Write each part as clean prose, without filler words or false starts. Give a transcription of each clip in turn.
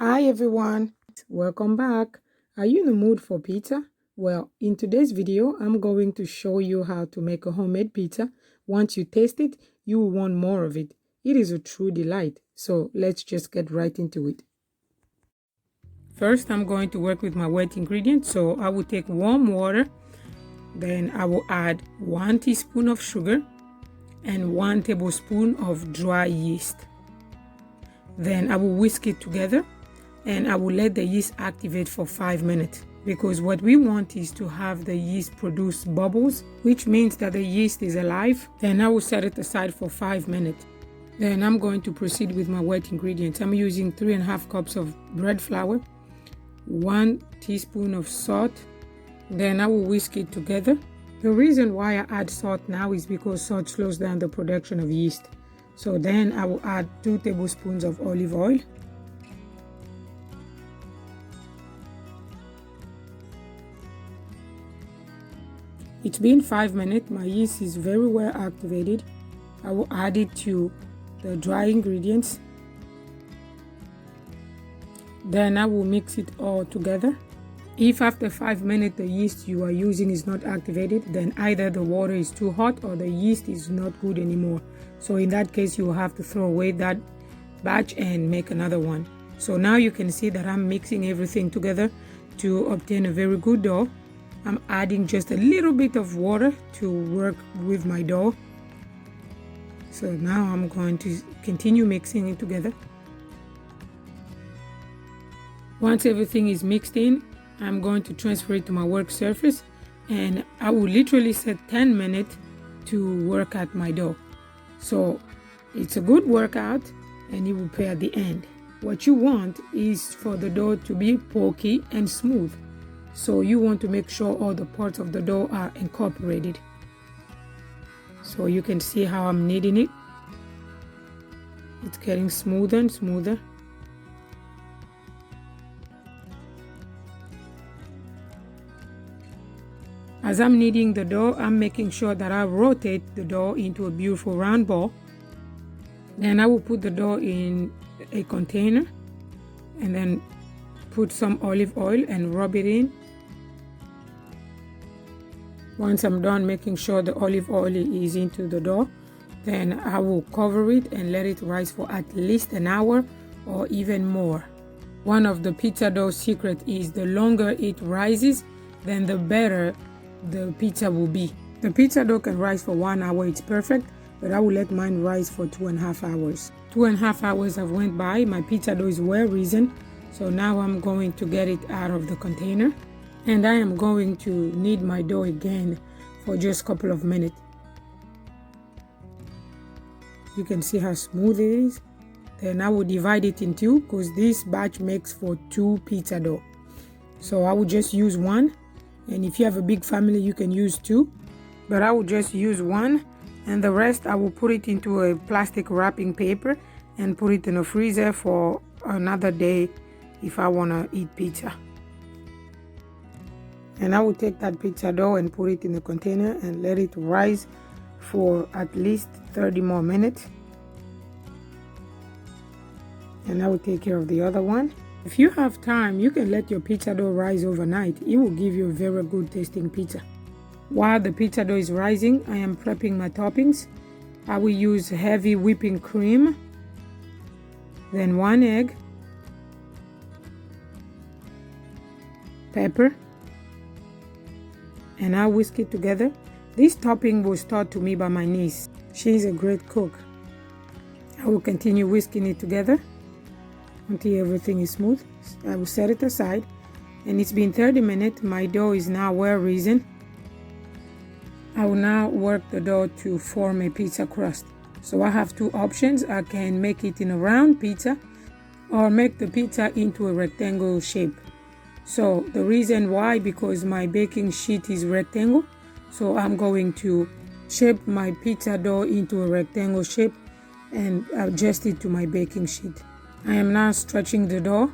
Hi everyone, welcome back. Are you in the mood for pizza? Well, in today's video, I'm going to show you how to make a homemade pizza. Once you taste it, you will want more of it. It is a true delight. So let's just get right into it. First, I'm going to work with my wet ingredients. So I will take warm water. Then I will add 1 teaspoon of sugar and 1 tablespoon of dry yeast. Then I will whisk it together. And I will let the yeast activate for 5 minutes, because what we want is to have the yeast produce bubbles, which means that the yeast is alive. Then I will set it aside for 5 minutes. Then I'm going to proceed with my wet ingredients. I'm using 3.5 cups of bread flour, 1 teaspoon of salt. Then I will whisk it together. The reason why I add salt now is because salt slows down the production of yeast. So then I will add 2 tablespoons of olive oil. It's been 5 minutes. My yeast is very well activated. I will add it to the dry ingredients. Then I will mix it all together. If after 5 minutes the yeast you are using is not activated, then either the water is too hot or the yeast is not good anymore. So in that case, you will have to throw away that batch and make another one. So now you can see that I'm mixing everything together to obtain a very good dough. I'm adding just a little bit of water to work with my dough. So now I'm going to continue mixing it together. Once everything is mixed in, I'm going to transfer it to my work surface, and I will literally set 10 minutes to work at my dough. So it's a good workout and it will pay at the end. What you want is for the dough to be pokey and smooth. So you want to make sure all the parts of the dough are incorporated. So you can see how I'm kneading it. It's getting smoother and smoother. As I'm kneading the dough, I'm making sure that I rotate the dough into a beautiful round ball. Then I will put the dough in a container and then put some olive oil and rub it in. Once I'm done making sure the olive oil is into the dough, then I will cover it and let it rise for at least an hour or even more. One of the pizza dough secret is the longer it rises, then the better the pizza will be. The pizza dough can rise for 1 hour, it's perfect, but I will let mine rise for 2.5 hours. 2.5 hours have went by, my pizza dough is well risen. So now I'm going to get it out of the container, and I am going to knead my dough again for just a couple of minutes. You can see how smooth it is. Then I will divide it in two, because this batch makes for 2 pizza dough. So I will just use 1, and if you have a big family you can use 2, but I will just use 1, and the rest I will put it into a plastic wrapping paper and put it in a freezer for another day if I want to eat pizza. And I will take that pizza dough and put it in the container and let it rise for at least 30 more minutes. And I will take care of the other one. If you have time, you can let your pizza dough rise overnight. It will give you a very good tasting pizza. While the pizza dough is rising, I am prepping my toppings. I will use heavy whipping cream, then 1 egg, pepper, and I'll whisk it together. This topping was taught to me by my niece. She's a great cook. I will continue whisking it together until everything is smooth. I will set it aside, and it's been 30 minutes. My dough is now well risen. I will now work the dough to form a pizza crust. So I have 2 options. I can make it in a round pizza or make the pizza into a rectangle shape. So the reason why, because my baking sheet is rectangle, so I'm going to shape my pizza dough into a rectangle shape and adjust it to my baking sheet. I am now stretching the dough.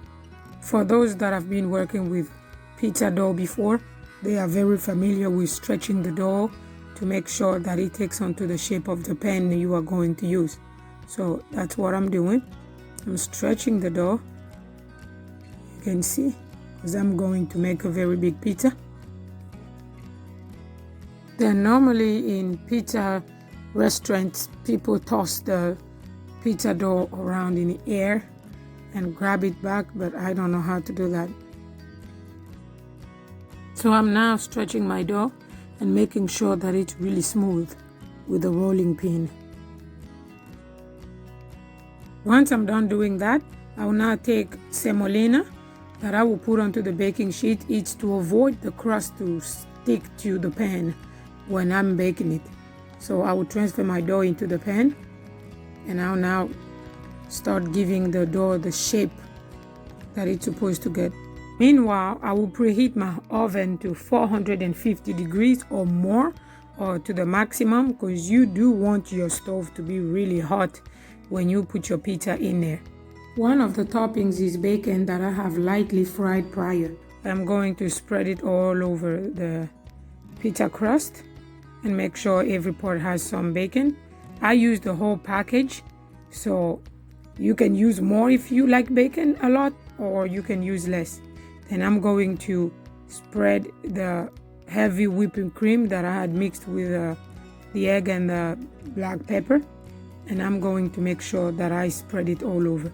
For those that have been working with pizza dough before, they are very familiar with stretching the dough to make sure that it takes onto the shape of the pan you are going to use. So that's what I'm doing. I'm stretching the dough can see, because I'm going to make a very big pizza. Then normally in pizza restaurants, people toss the pizza dough around in the air and grab it back, but I don't know how to do that. So I'm now stretching my dough and making sure that it's really smooth with a rolling pin. Once I'm done doing that, I will now take semolina that I will put onto the baking sheet. It's to avoid the crust to stick to the pan when I'm baking it. So I will transfer my dough into the pan, and I'll now start giving the dough the shape that it's supposed to get. Meanwhile, I will preheat my oven to 450 degrees or more, or to the maximum, because you do want your stove to be really hot when you put your pizza in there. One of the toppings is bacon that I have lightly fried prior. I'm going to spread it all over the pizza crust and make sure every part has some bacon. I use the whole package, so you can use more if you like bacon a lot, or you can use less. Then I'm going to spread the heavy whipping cream that I had mixed with the egg and the black pepper, and I'm going to make sure that I spread it all over.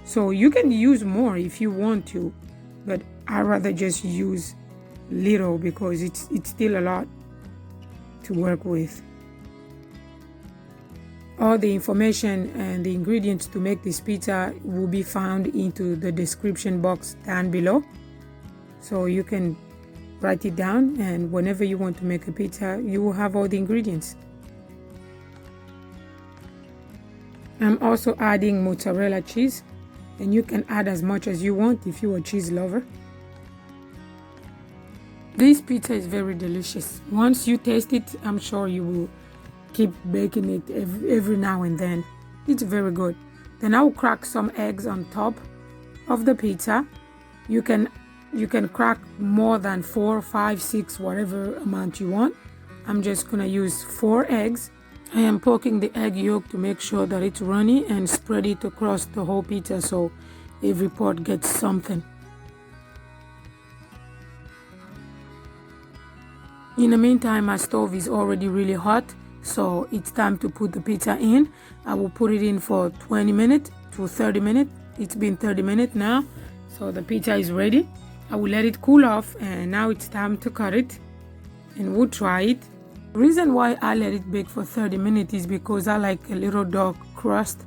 So you can use more if you want to, but I rather just use little because it's still a lot to work with. All the information and the ingredients to make this pizza will be found into the description box down below, so you can write it down, and whenever you want to make a pizza, you will have all the ingredients. I'm also adding mozzarella cheese, and you can add as much as you want if you're a cheese lover. This pizza is very delicious. Once you taste it, I'm sure you will keep baking it every now and then. It's very good. Then I will crack some eggs on top of the pizza. You can crack more than 4, 5, 6, whatever amount you want. I'm just gonna use 4 eggs. I am poking the egg yolk to make sure that it's runny and spread it across the whole pizza so every part gets something. In the meantime, my stove is already really hot, so it's time to put the pizza in. I will put it in for 20 minutes to 30 minutes. It's been 30 minutes now, so the pizza is ready. I will let it cool off, and now it's time to cut it, and we'll try it. The reason why I let it bake for 30 minutes is because I like a little dark crust.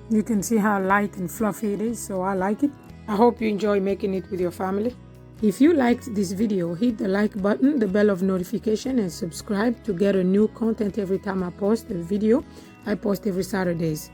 You can see how light and fluffy it is, so I like it. I hope you enjoy making it with your family. If you liked this video, hit the like button, the bell of notification, and subscribe to get a new content every time I post a video. I post every Saturdays.